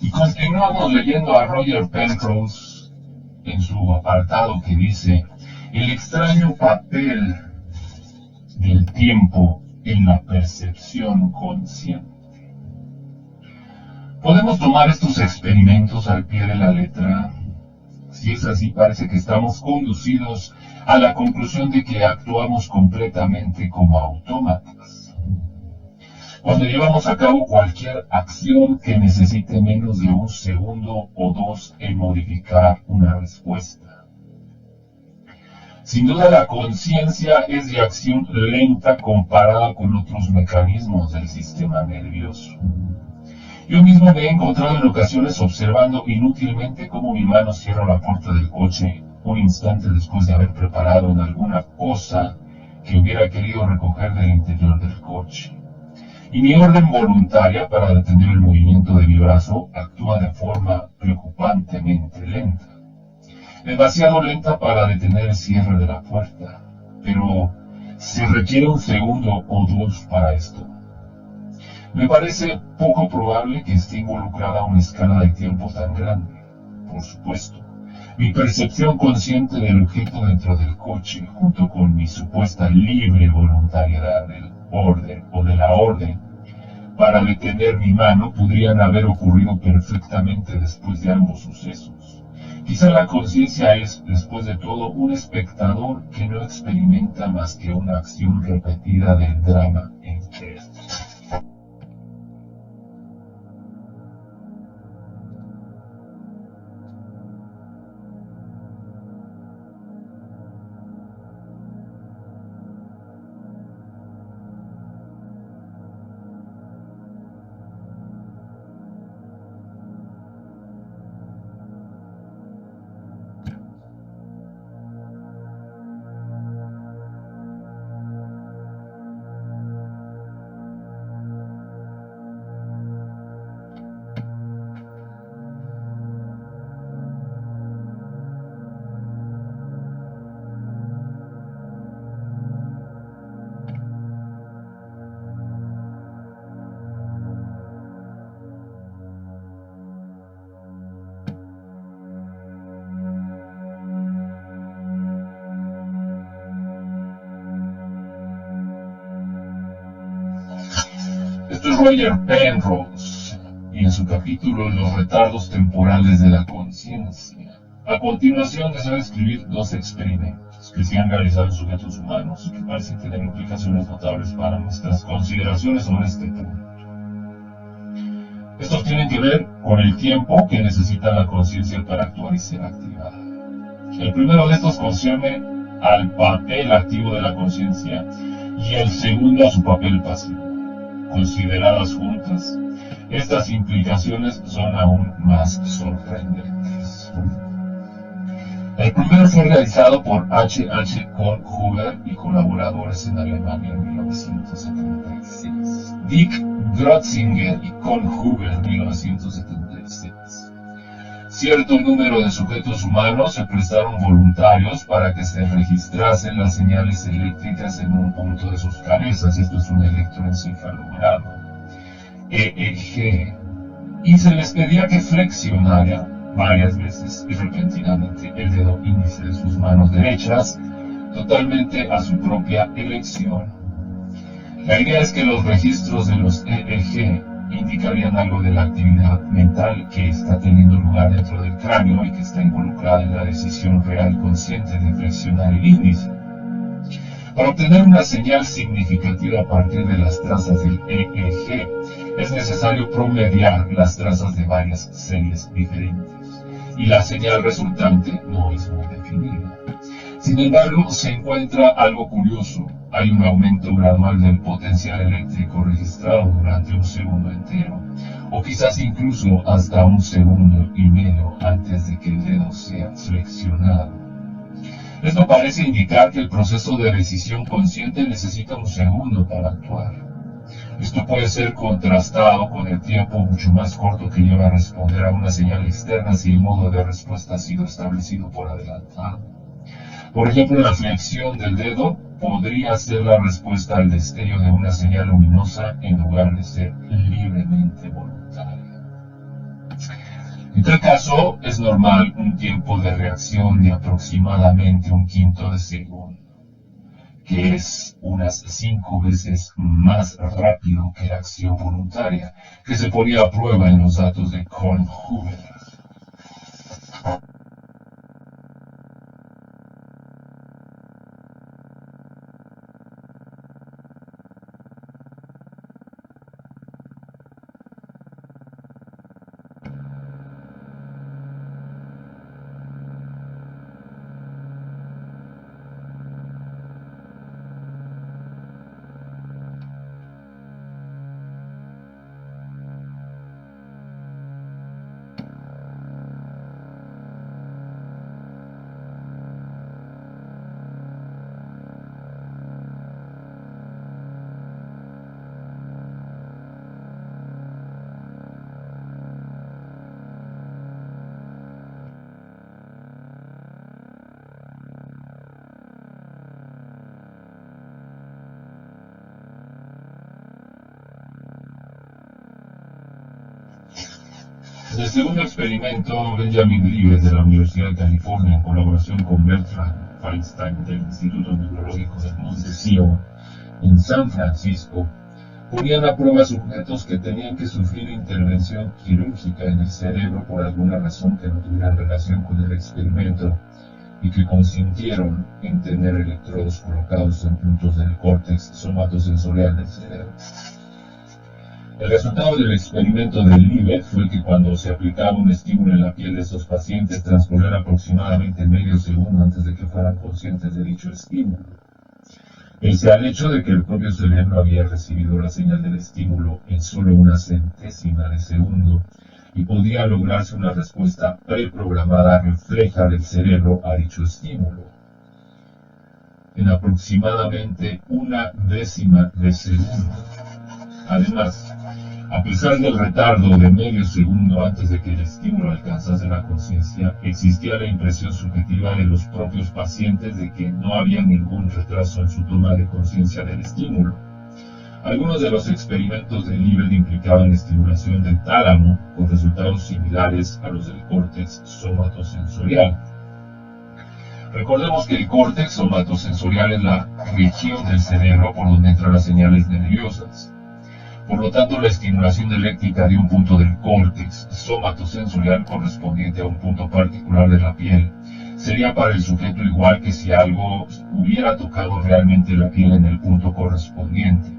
Y continuamos leyendo a Roger Penrose en su apartado que dice: el extraño papel del tiempo en la percepción consciente. ¿Podemos tomar estos experimentos al pie de la letra? Si es así, parece que estamos conducidos a la conclusión de que actuamos completamente como autómatas. Cuando llevamos a cabo cualquier acción que necesite menos de un segundo o dos en modificar una respuesta. Sin duda, la conciencia es de acción lenta comparada con otros mecanismos del sistema nervioso. Yo mismo me he encontrado en ocasiones observando inútilmente cómo mi mano cierra la puerta del coche un instante después de haber preparado en alguna cosa que hubiera querido recoger del interior del coche. Y mi orden voluntaria para detener el movimiento de mi brazo actúa de forma preocupantemente lenta. Demasiado lenta para detener el cierre de la puerta, pero se requiere un segundo o dos para esto. Me parece poco probable que esté involucrada una escala de tiempo tan grande. Por supuesto, mi percepción consciente del objeto dentro del coche, junto con mi supuesta libre voluntariedad del orden o de la orden para detener mi mano, podrían haber ocurrido perfectamente después de ambos sucesos. Quizá la conciencia es, después de todo, un espectador que no experimenta más que una acción repetida del drama en que es. Esto es Roger Penrose, y en su capítulo Los retardos temporales de la conciencia. A continuación deseo describir dos experimentos que se han realizado en sujetos humanos y que parecen tener implicaciones notables para nuestras consideraciones sobre este punto. Estos tienen que ver con el tiempo que necesita la conciencia para actuar y ser activada. El primero de estos concierne al papel activo de la conciencia y el segundo a su papel pasivo. Consideradas juntas, estas implicaciones son aún más sorprendentes. El primero fue realizado por H.H. Kornhuber y colaboradores en Alemania en 1976. Dick Grotzinger y Kornhuber en 1976. Cierto número de sujetos humanos se prestaron voluntarios para que se registrasen las señales eléctricas en un punto de sus cabezas. Esto es un electroencefalograma, EEG, y se les pedía que flexionaran varias veces y repentinamente el dedo índice de sus manos derechas, totalmente a su propia elección. La idea es que los registros de los EEG indicarían algo de la actividad mental que está teniendo lugar dentro del cráneo y que está involucrada en la decisión real consciente de flexionar el índice. Para obtener una señal significativa a partir de las trazas del EEG, es necesario promediar las trazas de varias series diferentes, y la señal resultante no es muy definida. Sin embargo, se encuentra algo curioso. Hay un aumento gradual del potencial eléctrico registrado durante un segundo entero, o quizás incluso hasta un segundo y medio antes de que el dedo sea flexionado. Esto parece indicar que el proceso de decisión consciente necesita un segundo para actuar. Esto puede ser contrastado con el tiempo mucho más corto que lleva a responder a una señal externa si el modo de respuesta ha sido establecido por adelantado. Por ejemplo, la flexión del dedo podría ser la respuesta al destello de una señal luminosa en lugar de ser libremente voluntaria. En tal caso, es normal un tiempo de reacción de aproximadamente un quinto de segundo, que es unas 5 veces más rápido que la acción voluntaria, que se ponía a prueba en los datos de Kornhuber. En el segundo experimento, Benjamin Libet de la Universidad de California, en colaboración con Bertrand Feinstein del Instituto Neurológico del Monte Sion, en San Francisco, ponían a prueba sujetos que tenían que sufrir intervención quirúrgica en el cerebro por alguna razón que no tuviera relación con el experimento y que consintieron en tener electrodos colocados en puntos del córtex somatosensorial del cerebro. El resultado del experimento de Libet fue que cuando se aplicaba un estímulo en la piel de estos pacientes transcurría aproximadamente medio segundo antes de que fueran conscientes de dicho estímulo. Pese al hecho de que el propio cerebro había recibido la señal del estímulo en solo una centésima de segundo y podía lograrse una respuesta preprogramada refleja del cerebro a dicho estímulo en aproximadamente una décima de segundo. Además, a pesar del retardo de medio segundo antes de que el estímulo alcanzase la conciencia, existía la impresión subjetiva de los propios pacientes de que no había ningún retraso en su toma de conciencia del estímulo. Algunos de los experimentos de Libet implicaban estimulación del tálamo, con resultados similares a los del córtex somatosensorial. Recordemos que el córtex somatosensorial es la región del cerebro por donde entran las señales nerviosas. Por lo tanto, la estimulación eléctrica de un punto del córtex somatosensorial correspondiente a un punto particular de la piel sería para el sujeto igual que si algo hubiera tocado realmente la piel en el punto correspondiente.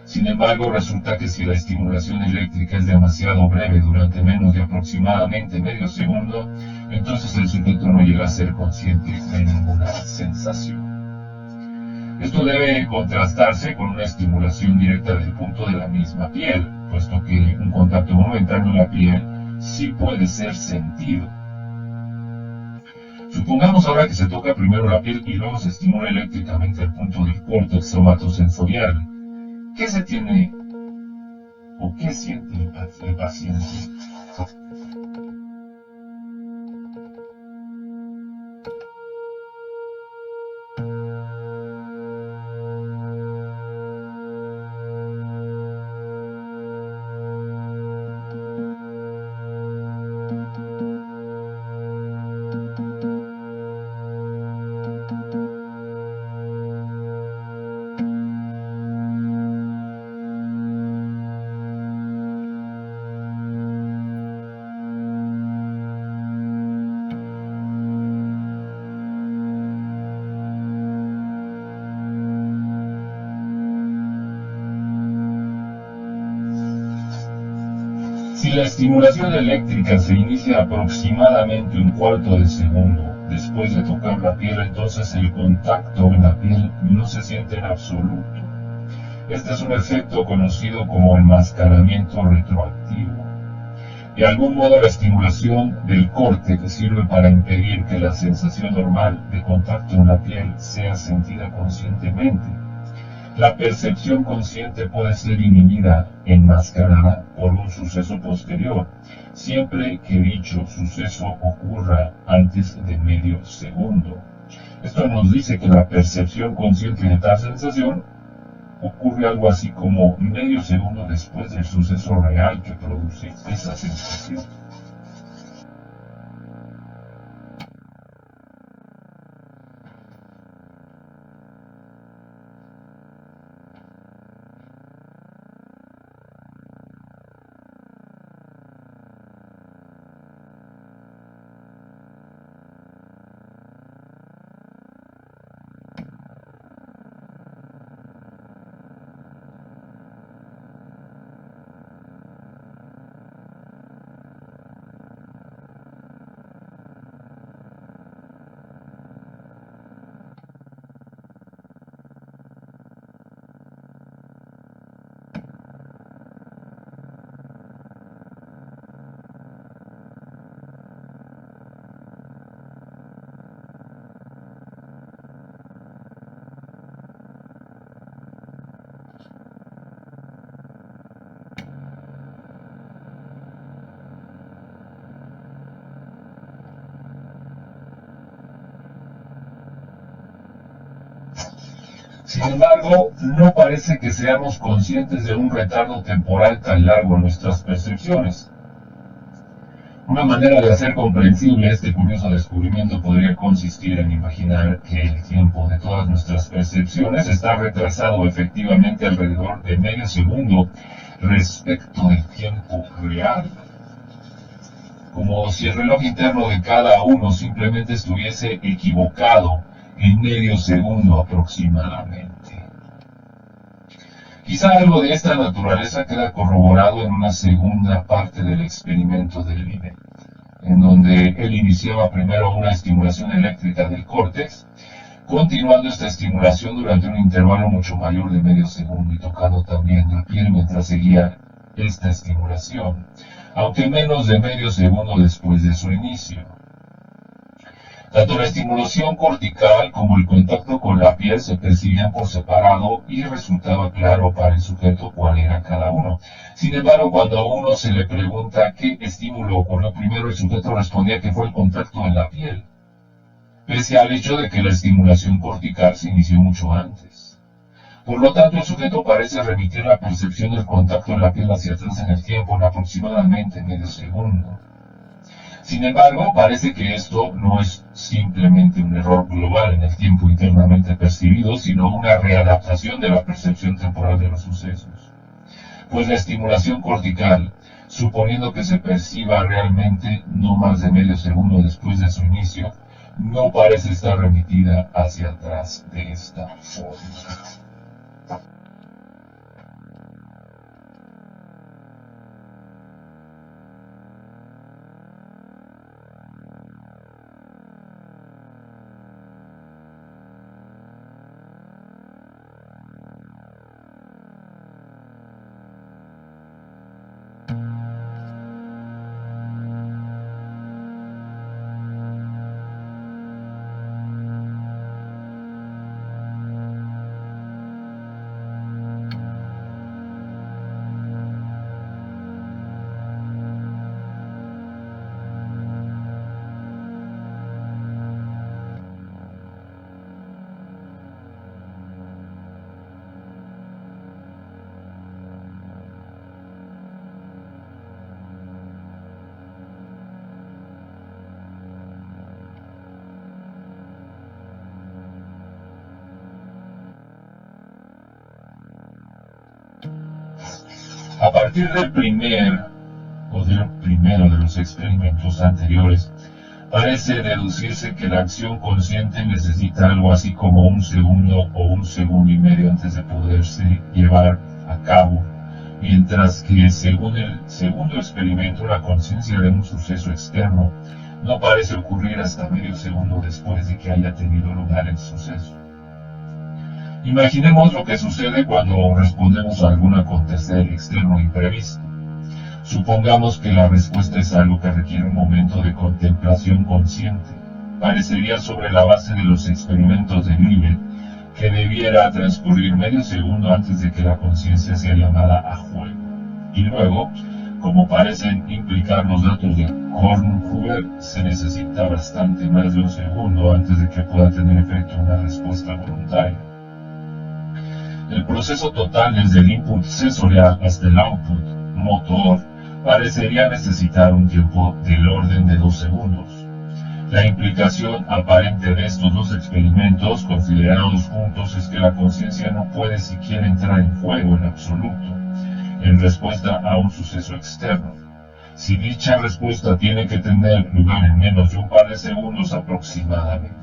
Sin embargo, resulta que si la estimulación eléctrica es demasiado breve, durante menos de aproximadamente medio segundo, entonces el sujeto no llega a ser consciente de ninguna sensación. Esto debe contrastarse con una estimulación directa del punto de la misma piel, puesto que un contacto momentáneo en la piel sí puede ser sentido. Supongamos ahora que se toca primero la piel y luego se estimula eléctricamente el punto del córtex somatosensorial. ¿Qué se tiene o qué siente el paciente? Si la estimulación eléctrica se inicia aproximadamente un cuarto de segundo después de tocar la piel, entonces el contacto en la piel no se siente en absoluto. Este es un efecto conocido como enmascaramiento retroactivo. De algún modo, la estimulación del córtex sirve para impedir que la sensación normal de contacto en la piel sea sentida conscientemente. La percepción consciente puede ser inhibida, enmascarada por un suceso posterior, siempre que dicho suceso ocurra antes de medio segundo. Esto nos dice que la percepción consciente de tal sensación ocurre algo así como medio segundo después del suceso real que produce esa sensación. Sin embargo, no parece que seamos conscientes de un retardo temporal tan largo en nuestras percepciones. Una manera de hacer comprensible este curioso descubrimiento podría consistir en imaginar que el tiempo de todas nuestras percepciones está retrasado efectivamente alrededor de medio segundo respecto del tiempo real, como si el reloj interno de cada uno simplemente estuviese equivocado en medio segundo aproximadamente. Quizá algo de esta naturaleza queda corroborado en una segunda parte del experimento de Linet, en donde él iniciaba primero una estimulación eléctrica del córtex, continuando esta estimulación durante un intervalo mucho mayor de medio segundo y tocando también la piel mientras seguía esta estimulación, aunque menos de medio segundo después de su inicio. Tanto la estimulación cortical como el contacto con la piel se percibían por separado y resultaba claro para el sujeto cuál era cada uno. Sin embargo, cuando a uno se le pregunta qué estímulo ocurrió primero, el sujeto respondía que fue el contacto en la piel, pese al hecho de que la estimulación cortical se inició mucho antes. Por lo tanto, el sujeto parece remitir la percepción del contacto en la piel hacia atrás en el tiempo en aproximadamente medio segundo. Sin embargo, parece que esto no es simplemente un error global en el tiempo internamente percibido, sino una readaptación de la percepción temporal de los sucesos. Pues la estimulación cortical, suponiendo que se perciba realmente no más de medio segundo después de su inicio, no parece estar remitida hacia atrás de esta forma. A partir del primero de los experimentos anteriores, parece deducirse que la acción consciente necesita algo así como un segundo o un segundo y medio antes de poderse llevar a cabo, mientras que según el segundo experimento la conciencia de un suceso externo no parece ocurrir hasta medio segundo después de que haya tenido lugar el suceso. Imaginemos lo que sucede cuando respondemos a algún acontecer externo imprevisto. Supongamos que la respuesta es algo que requiere un momento de contemplación consciente. Parecería sobre la base de los experimentos de Livet que debiera transcurrir medio segundo antes de que la conciencia sea llamada a juego. Y luego, como parecen implicar los datos de Kornhuber, se necesita bastante más de un segundo antes de que pueda tener efecto una respuesta voluntaria. El proceso total desde el input sensorial hasta el output motor parecería necesitar un tiempo del orden de 2 segundos. La implicación aparente de estos dos experimentos considerados juntos es que la conciencia no puede siquiera entrar en juego en absoluto, en respuesta a un suceso externo. Si dicha respuesta tiene que tener lugar en menos de un par de segundos aproximadamente.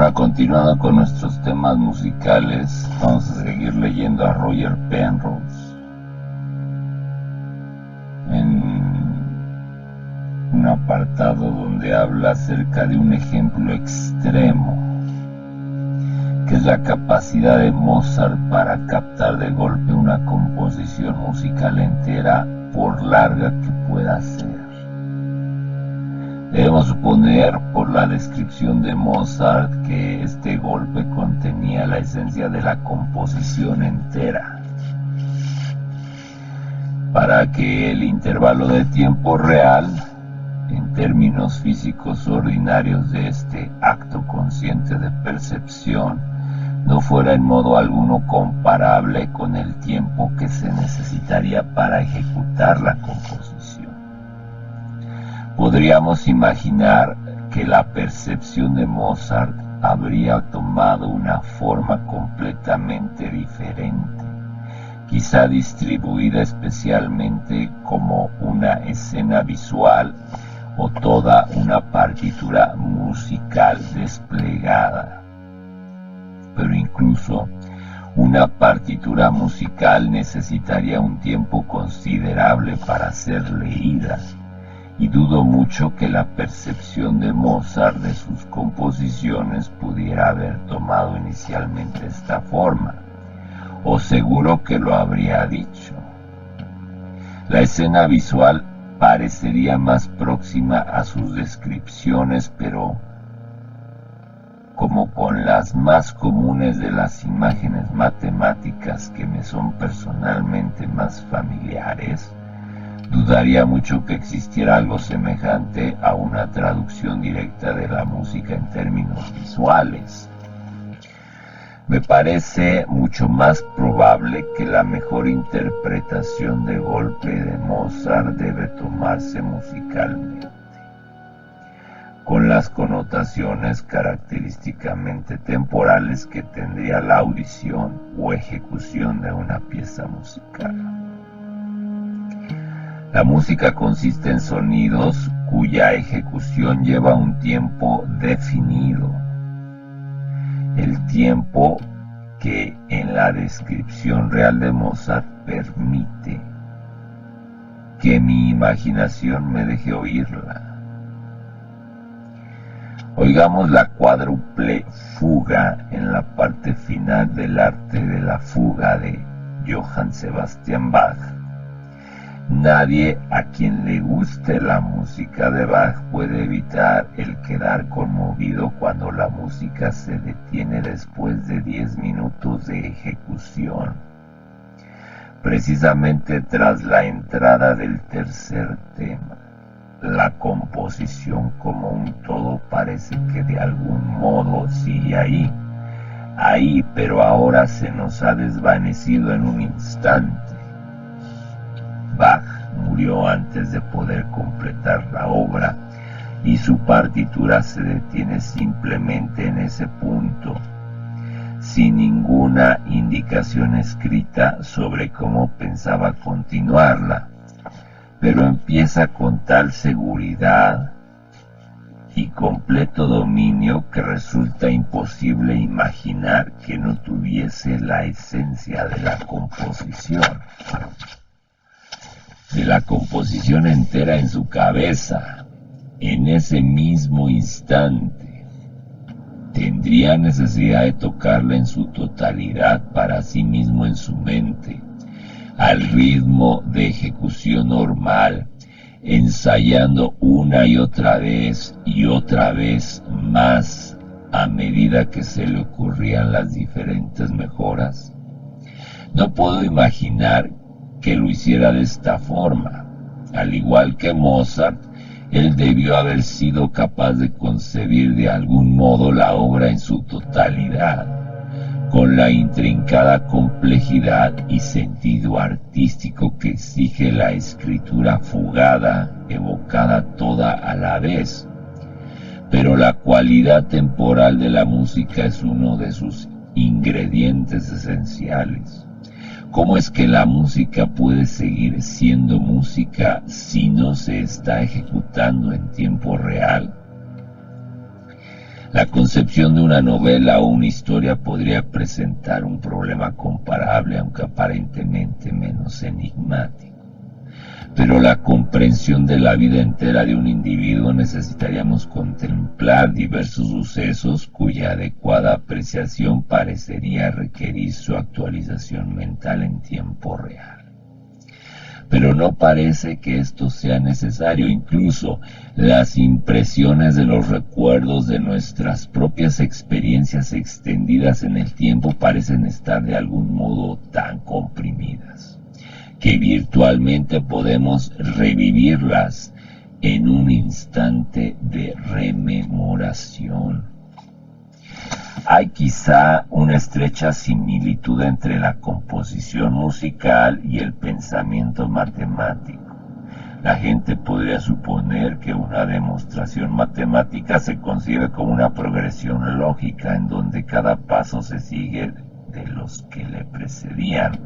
Ahora, continuando con nuestros temas musicales, vamos a seguir leyendo a Roger Penrose en un apartado donde habla acerca de un ejemplo extremo, que es la capacidad de Mozart para captar de golpe una composición musical entera, por larga que pueda ser. Debemos suponer, por la descripción de Mozart, que este golpe contenía la esencia de la composición entera, para que el intervalo de tiempo real, en términos físicos ordinarios de este acto consciente de percepción, no fuera en modo alguno comparable con el tiempo que se necesitaría para ejecutar la composición. Podríamos imaginar que la percepción de Mozart habría tomado una forma completamente diferente, quizá distribuida especialmente como una escena visual o toda una partitura musical desplegada. Pero incluso una partitura musical necesitaría un tiempo considerable para ser leída, y dudo mucho que la percepción de Mozart de sus composiciones pudiera haber tomado inicialmente esta forma, o seguro que lo habría dicho. La escena visual parecería más próxima a sus descripciones, pero como con las más comunes de las imágenes matemáticas que me son personalmente más familiares, dudaría mucho que existiera algo semejante a una traducción directa de la música en términos visuales. Me parece mucho más probable que la mejor interpretación de golpe de Mozart debe tomarse musicalmente, con las connotaciones característicamente temporales que tendría la audición o ejecución de una pieza musical. La música consiste en sonidos cuya ejecución lleva un tiempo definido, el tiempo que en la descripción real de Mozart permite que mi imaginación me deje oírla. Oigamos la cuádruple fuga en la parte final del Arte de la Fuga de Johann Sebastian Bach. Nadie a quien le guste la música de Bach puede evitar el quedar conmovido cuando la música se detiene después de 10 minutos de ejecución, precisamente tras la entrada del tercer tema. La composición como un todo parece que de algún modo sigue ahí, pero ahora se nos ha desvanecido en un instante. Bach murió antes de poder completar la obra y su partitura se detiene simplemente en ese punto, sin ninguna indicación escrita sobre cómo pensaba continuarla, pero empieza con tal seguridad y completo dominio que resulta imposible imaginar que no tuviese la esencia de la composición entera en su cabeza, en ese mismo instante. Tendría necesidad de tocarla en su totalidad para sí mismo en su mente, al ritmo de ejecución normal, ensayando una y otra vez más a medida que se le ocurrían las diferentes mejoras. No puedo imaginar que lo hiciera de esta forma. Al igual que Mozart, él debió haber sido capaz de concebir de algún modo la obra en su totalidad, con la intrincada complejidad y sentido artístico que exige la escritura fugada, evocada toda a la vez. Pero la cualidad temporal de la música es uno de sus ingredientes esenciales. ¿Cómo es que la música puede seguir siendo música si no se está ejecutando en tiempo real? La concepción de una novela o una historia podría presentar un problema comparable, aunque aparentemente menos enigmático. Pero la comprensión de la vida entera de un individuo necesitaríamos contemplar diversos sucesos cuya adecuada apreciación parecería requerir su actualización mental en tiempo real. Pero no parece que esto sea necesario. Incluso las impresiones de los recuerdos de nuestras propias experiencias extendidas en el tiempo parecen estar de algún modo tan comprimidas que virtualmente podemos revivirlas en un instante de rememoración. Hay quizá una estrecha similitud entre la composición musical y el pensamiento matemático. La gente podría suponer que una demostración matemática se concibe como una progresión lógica en donde cada paso se sigue de los que le precedían.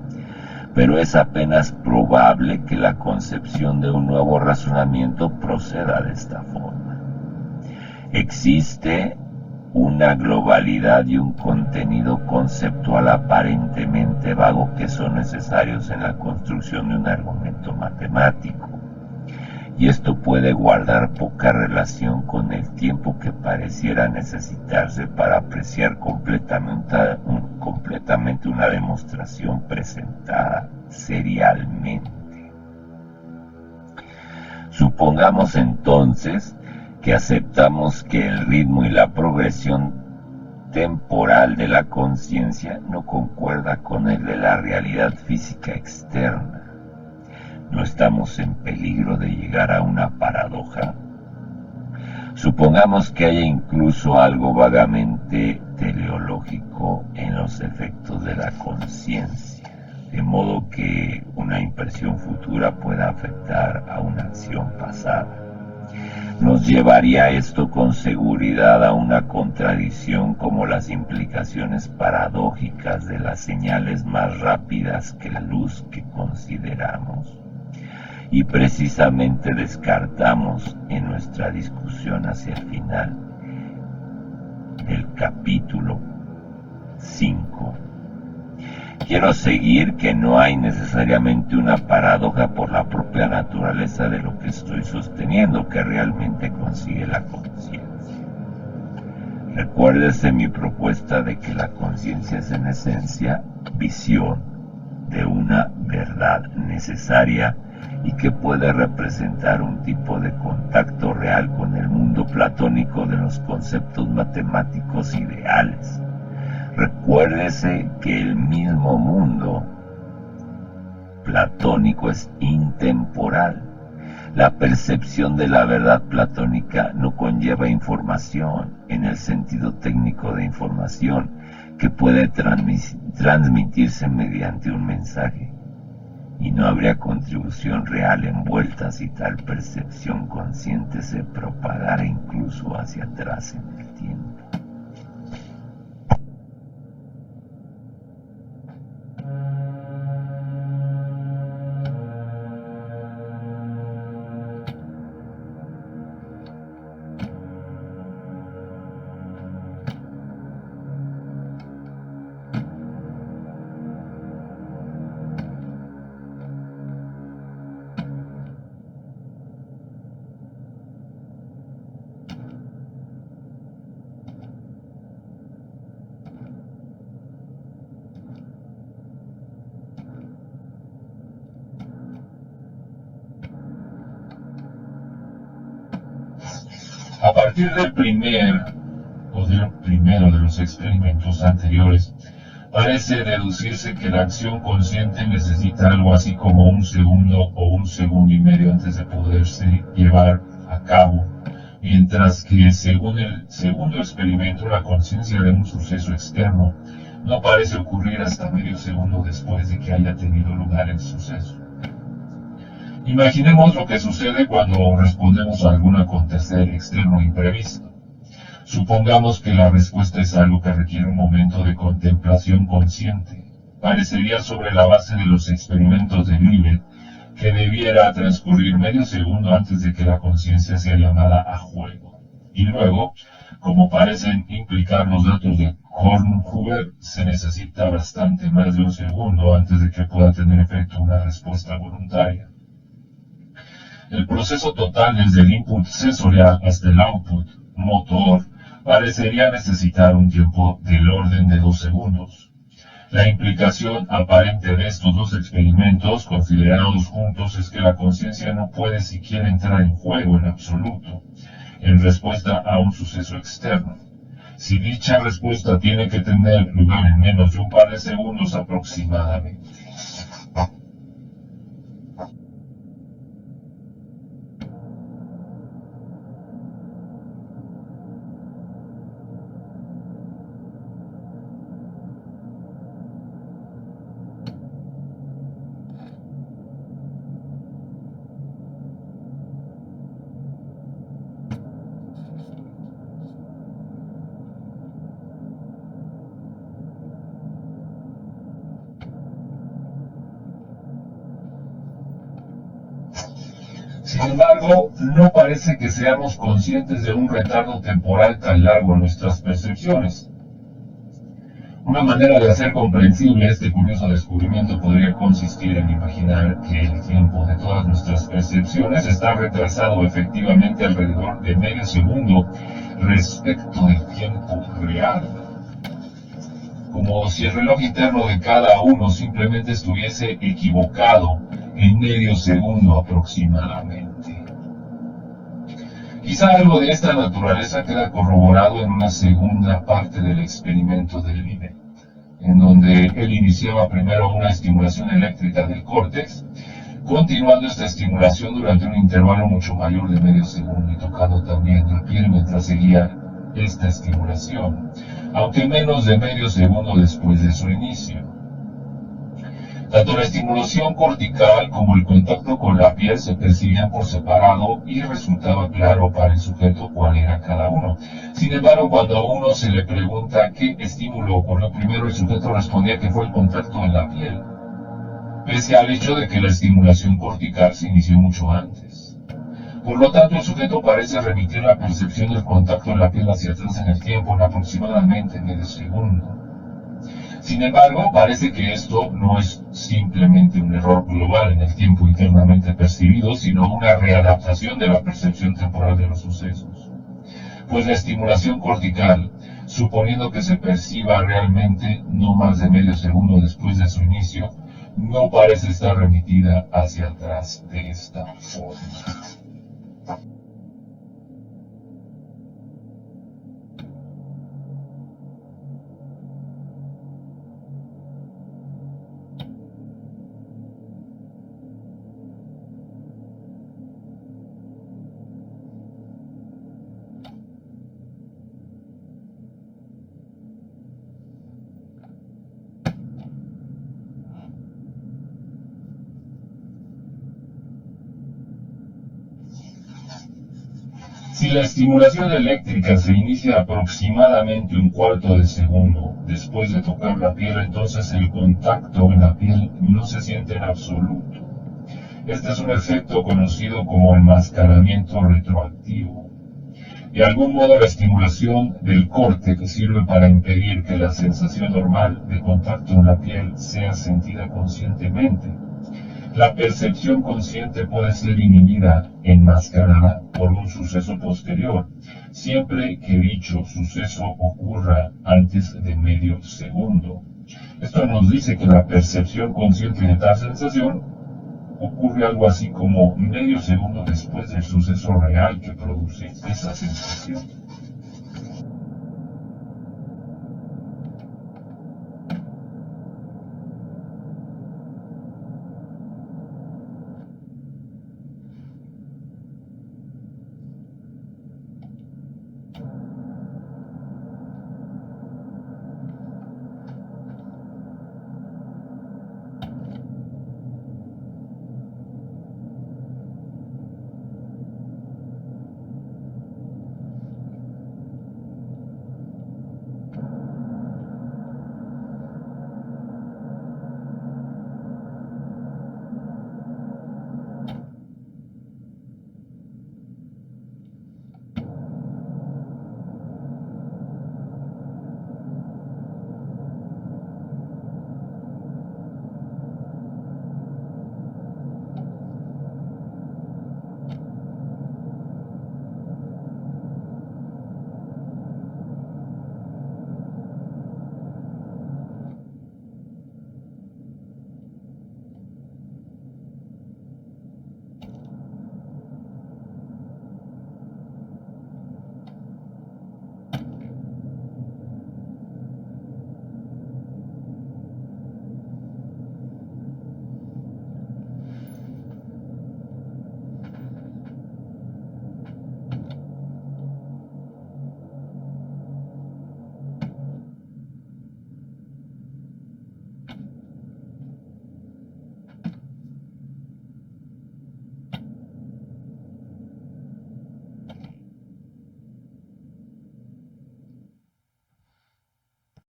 Pero es apenas probable que la concepción de un nuevo razonamiento proceda de esta forma. Existe una globalidad y un contenido conceptual aparentemente vago que son necesarios en la construcción de un argumento matemático. Y esto puede guardar poca relación con el tiempo que pareciera necesitarse para apreciar completamente una demostración presentada serialmente. Supongamos entonces que aceptamos que el ritmo y la progresión temporal de la conciencia no concuerda con el de la realidad física externa. ¿No estamos en peligro de llegar a una paradoja? Supongamos que haya incluso algo vagamente teleológico en los efectos de la conciencia, de modo que una impresión futura pueda afectar a una acción pasada. Nos llevaría esto con seguridad a una contradicción como las implicaciones paradójicas de las señales más rápidas que la luz que consideramos. Y precisamente descartamos en nuestra discusión hacia el final del capítulo 5. Quiero seguir que no hay necesariamente una paradoja por la propia naturaleza de lo que estoy sosteniendo, que realmente consigue la conciencia. Recuérdese mi propuesta de que la conciencia es en esencia visión de una verdad necesaria y que puede representar un tipo de contacto real con el mundo platónico de los conceptos matemáticos ideales. Recuérdese que el mismo mundo platónico es intemporal. La percepción de la verdad platónica no conlleva información en el sentido técnico de información que puede transmitirse mediante un mensaje. Y no habría contribución real envuelta si tal percepción consciente se propagara incluso hacia atrás en el tiempo. A partir del primero de los experimentos anteriores, parece deducirse que la acción consciente necesita algo así como un segundo o un segundo y medio antes de poderse llevar a cabo, mientras que según el segundo experimento la conciencia de un suceso externo no parece ocurrir hasta medio segundo después de que haya tenido lugar el suceso. Imaginemos lo que sucede cuando respondemos a algún acontecer externo imprevisto. Supongamos que la respuesta es algo que requiere un momento de contemplación consciente. Parecería sobre la base de los experimentos de Libet que debiera transcurrir medio segundo antes de que la conciencia sea llamada a juego. Y luego, Como parecen implicar los datos de Kornhuber, se necesita bastante más de un segundo antes de que pueda tener efecto una respuesta voluntaria. El proceso total desde el input sensorial hasta el output motor parecería necesitar un tiempo del orden de 2 segundos. La implicación aparente de estos dos experimentos considerados juntos es que la conciencia no puede siquiera entrar en juego en absoluto, en respuesta a un suceso externo. Si dicha respuesta tiene que tener lugar en menos de un par de segundos aproximadamente. Sin embargo, no parece que seamos conscientes de un retardo temporal tan largo en nuestras percepciones. Una manera de hacer comprensible este curioso descubrimiento podría consistir en imaginar que el tiempo de todas nuestras percepciones está retrasado efectivamente alrededor de medio segundo respecto del tiempo real. Como si el reloj interno de cada uno simplemente estuviese equivocado en medio segundo aproximadamente. Quizá algo de esta naturaleza queda corroborado en una segunda parte del experimento de Linet, en donde él iniciaba primero una estimulación eléctrica del córtex, continuando esta estimulación durante un intervalo mucho mayor de medio segundo y tocando también la piel mientras seguía esta estimulación, aunque menos de medio segundo después de su inicio. Tanto la estimulación cortical como el contacto con la piel se percibían por separado y resultaba claro para el sujeto cuál era cada uno. Sin embargo, cuando a uno se le pregunta qué estímulo ocurrió primero, el sujeto respondía que fue el contacto en la piel, pese al hecho de que la estimulación cortical se inició mucho antes. Por lo tanto, el sujeto parece remitir la percepción del contacto en la piel hacia atrás en el tiempo en aproximadamente medio segundo. Sin embargo, parece que esto no es simplemente un error global en el tiempo internamente percibido, sino una readaptación de la percepción temporal de los sucesos. Pues la estimulación cortical, suponiendo que se perciba realmente no más de medio segundo después de su inicio, no parece estar remitida hacia atrás de esta forma. Si la estimulación eléctrica se inicia aproximadamente un cuarto de segundo después de tocar la piel, entonces el contacto en la piel no se siente en absoluto. Este es un efecto conocido como enmascaramiento retroactivo. De algún modo, la estimulación del córtex sirve para impedir que la sensación normal de contacto en la piel sea sentida conscientemente. La percepción consciente puede ser inhibida, enmascarada por un suceso posterior, siempre que dicho suceso ocurra antes de medio segundo. Esto nos dice que la percepción consciente de tal sensación ocurre algo así como medio segundo después del suceso real que produce esa sensación.